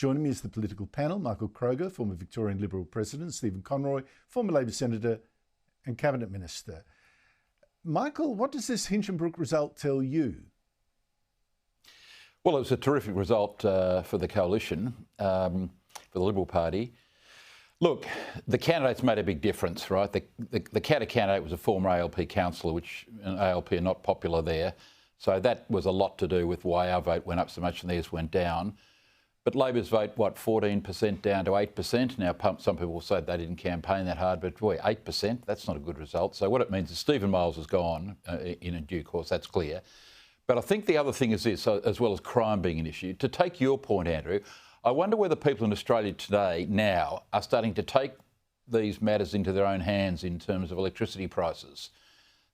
Joining me is the political panel, Michael Kroger, former Victorian Liberal President, Stephen Conroy, former Labor Senator and Cabinet Minister. Michael, what does this Hinchinbrook result tell you? Well, it was a terrific result for the coalition, for the Liberal Party. Look, the candidates made a big difference, right? The counter-candidate was a former ALP councillor, which ALP are not popular there. So that was a lot to do with why our vote went up so much and theirs went down. But Labor's vote, 14% down to 8%. Now, some people will say they didn't campaign that hard, but boy, 8%, that's not a good result. So what it means is Stephen Miles is gone in due course, that's clear. But I think the other thing is this, as well as crime being an issue, to take your point, Andrew, I wonder whether people in Australia today now are starting to take these matters into their own hands in terms of electricity prices.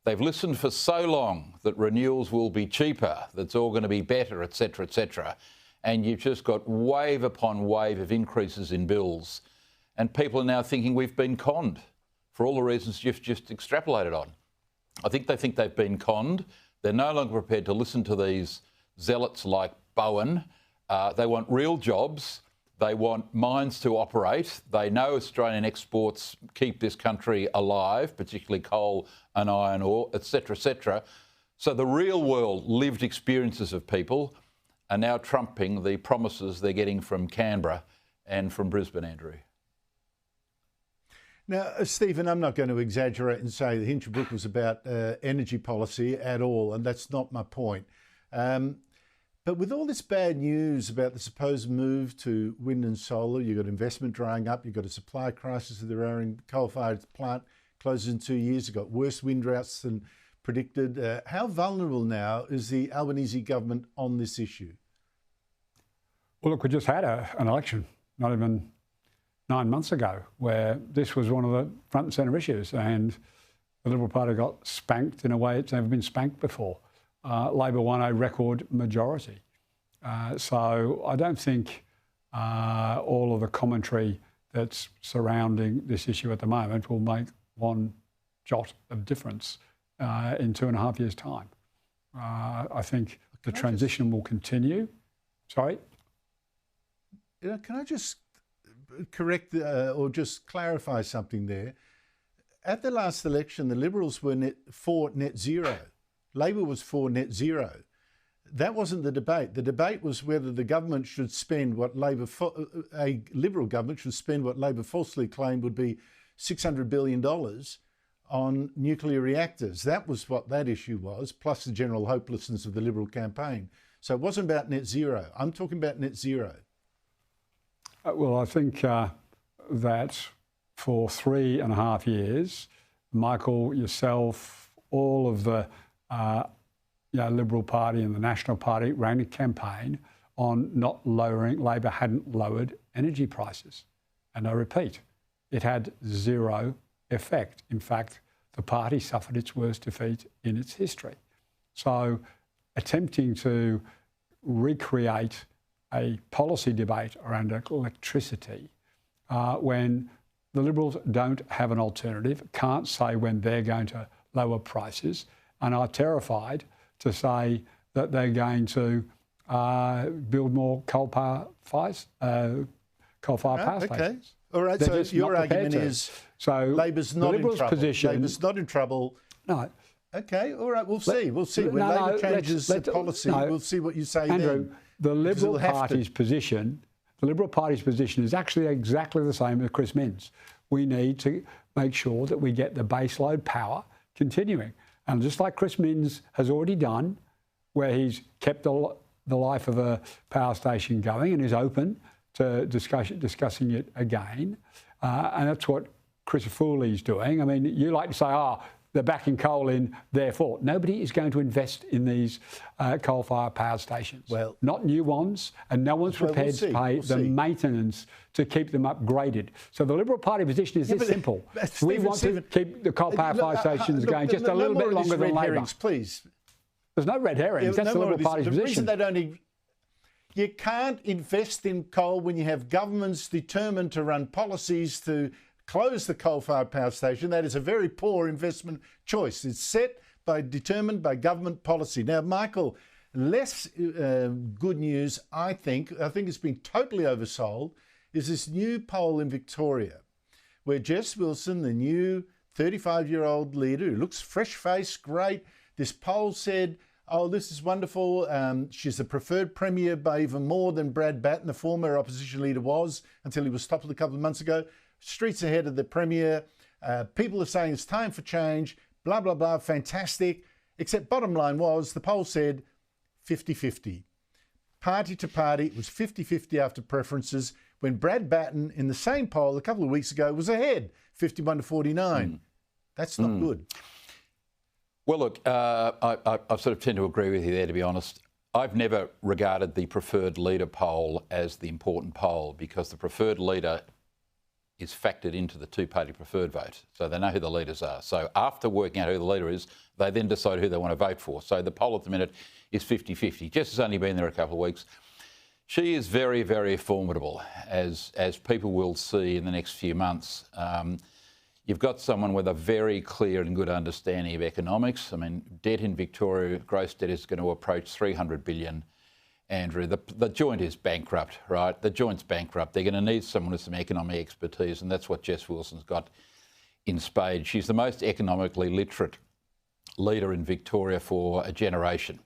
They've listened for so long that renewals will be cheaper, that it's all going to be better, etc., etc. And you've just got wave upon wave of increases in bills. And people are now thinking we've been conned for all the reasons you've just extrapolated on. I think they've been conned. They're no longer prepared to listen to these zealots like Bowen. They want real jobs. They want mines to operate. They know Australian exports keep this country alive, particularly coal and iron ore, etc., etc. So the real world lived experiences of people are now trumping the promises they're getting from Canberra and from Brisbane, Andrew. Now, Stephen, I'm not going to exaggerate and say that Hinchinbrook was about energy policy at all, and that's not my point. But with all this bad news about the supposed move to wind and solar, you've got investment drying up, you've got a supply crisis of the Roaring coal-fired plant closes in 2 years, you've got worse wind droughts than predicted. How vulnerable now is the Albanese government on this issue? Well, look, we just had an election, not even 9 months ago, where this was one of the front and centre issues, and the Liberal Party got spanked in a way it's never been spanked before. Labor won a record majority. So I don't think all of the commentary that's surrounding this issue at the moment will make one jot of difference in 2.5 years' time. I think the transition will continue. Sorry? Can I just correct or just clarify something there? At the last election, the Liberals were for net zero. Labor was for net zero. That wasn't the debate. The debate was whether the government should spend what a Liberal government should spend what Labor falsely claimed would be $600 billion on nuclear reactors. That was what that issue was, plus the general hopelessness of the Liberal campaign. So it wasn't about net zero. I'm talking about net zero. Well, I think that for 3.5 years, Michael, yourself, all of the Liberal Party and the National Party ran a campaign on not lowering, Labor hadn't lowered energy prices. And I repeat, it had zero effect. In fact, the party suffered its worst defeat in its history. So attempting to recreate a policy debate around electricity when the Liberals don't have an alternative, can't say when they're going to lower prices, and are terrified to say that they're going to build more coal-fired power stations. All right, so your argument is Labor's not in trouble. Labor's not in trouble. No. Okay, all right, we'll see. We'll see. When Labor changes the policy, we'll see what you say Andrew, then. The Liberal Party's position is actually exactly the same as Chris Minns. We need to make sure that we get the baseload power continuing. And just like Chris Minns has already done, where he's kept the life of a power station going and is open to discussing it again, and that's what Chris Foley's doing. I mean, you like to say, they're backing coal in, therefore. Nobody is going to invest in these coal-fired power stations. Well, not new ones, and no one's prepared to pay the maintenance to keep them upgraded. So the Liberal Party position is this simple. We want to keep the coal-powered power stations going just a little bit longer than Labor. Please. There's no red herrings. That's the Liberal Party's position. You can't invest in coal when you have governments determined to run policies to close the coal-fired power station. That is a very poor investment choice. It's determined by government policy. Now, Michael, Less good news, I think it's been totally oversold, is this new poll in Victoria where Jess Wilson, the new 35-year-old leader who looks fresh-faced, great, this poll said, oh, this is wonderful. She's the preferred premier by even more than Brad Batten, the former opposition leader, was until he was toppled a couple of months ago. Streets ahead of the premier. People are saying it's time for change, blah, blah, blah, fantastic. Except bottom line was the poll said 50-50. Party to party, it was 50-50 after preferences, when Brad Batten in the same poll a couple of weeks ago was ahead, 51-49. That's not good. Well, look, I sort of tend to agree with you there, to be honest. I've never regarded the preferred leader poll as the important poll because the preferred leader is factored into the two-party preferred vote. So they know who the leaders are. So after working out who the leader is, they then decide who they want to vote for. So the poll at the minute is 50-50. Jess has only been there a couple of weeks. She is very, very formidable, as people will see in the next few months. You've got someone with a very clear and good understanding of economics. I mean, debt in Victoria, gross debt is going to approach 300 billion. Andrew, the joint is bankrupt, right? The joint's bankrupt. They're going to need someone with some economic expertise, and that's what Jess Wilson's got in spades. She's the most economically literate leader in Victoria for a generation,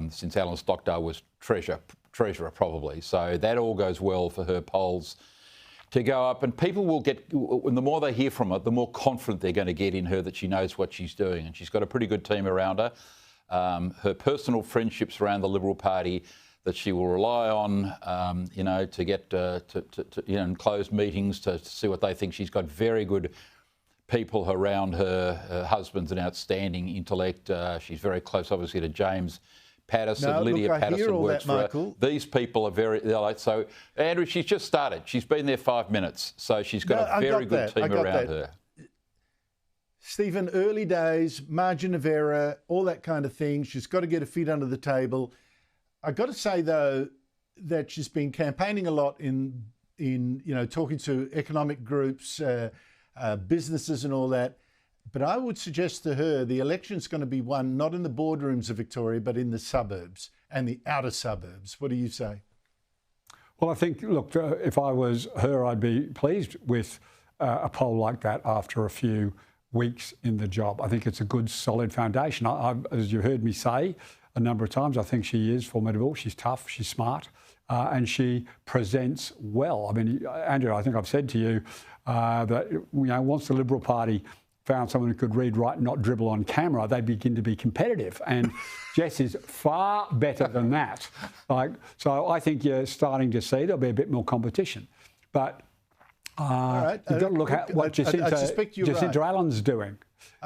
since Alan Stockdale was treasurer probably. So that all goes well for her polls to go up, and people will get, and the more they hear from her, the more confident they're going to get in her that she knows what she's doing, and she's got a pretty good team around her. Her personal friendships around the Liberal Party that she will rely on, to get in closed meetings to see what they think. She's got very good people around her. Her husband's an outstanding intellect. She's very close, obviously, to James Patterson. No, Lydia look, Patterson works for her. These people are very... So, Andrew, she's just started. She's been there 5 minutes, so she's got a very good team around her. Stephen, early days, margin of error, all that kind of thing. She's got to get her feet under the table. I've got to say, though, that she's been campaigning a lot in talking to economic groups, businesses and all that. But I would suggest to her the election's going to be won not in the boardrooms of Victoria, but in the suburbs and the outer suburbs. What do you say? Well, I think, look, if I was her, I'd be pleased with a poll like that after a few weeks in the job. I think it's a good, solid foundation. As you heard me say a number of times, I think she is formidable. She's tough, she's smart, and she presents well. I mean, Andrew, I think I've said to you that once the Liberal Party found someone who could read, write, and not dribble on camera, they begin to be competitive. And Jess is far better than that. So I think you're starting to see there'll be a bit more competition. But you've got to look at what Jacinta Allen's doing.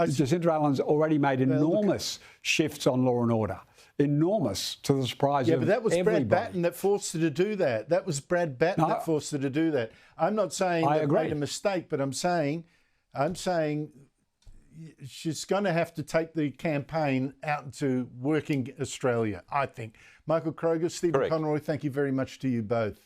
Jacinta Allen's already made enormous shifts on law and order. Enormous, to the surprise of everybody. Yeah, but that was Brad Batten that forced her to do that. That was Brad Batten that forced her to do that. I'm not saying they made a mistake, but I'm saying she's going to have to take the campaign out into working Australia, I think. Michael Kroger, Stephen Conroy, thank you very much to you both.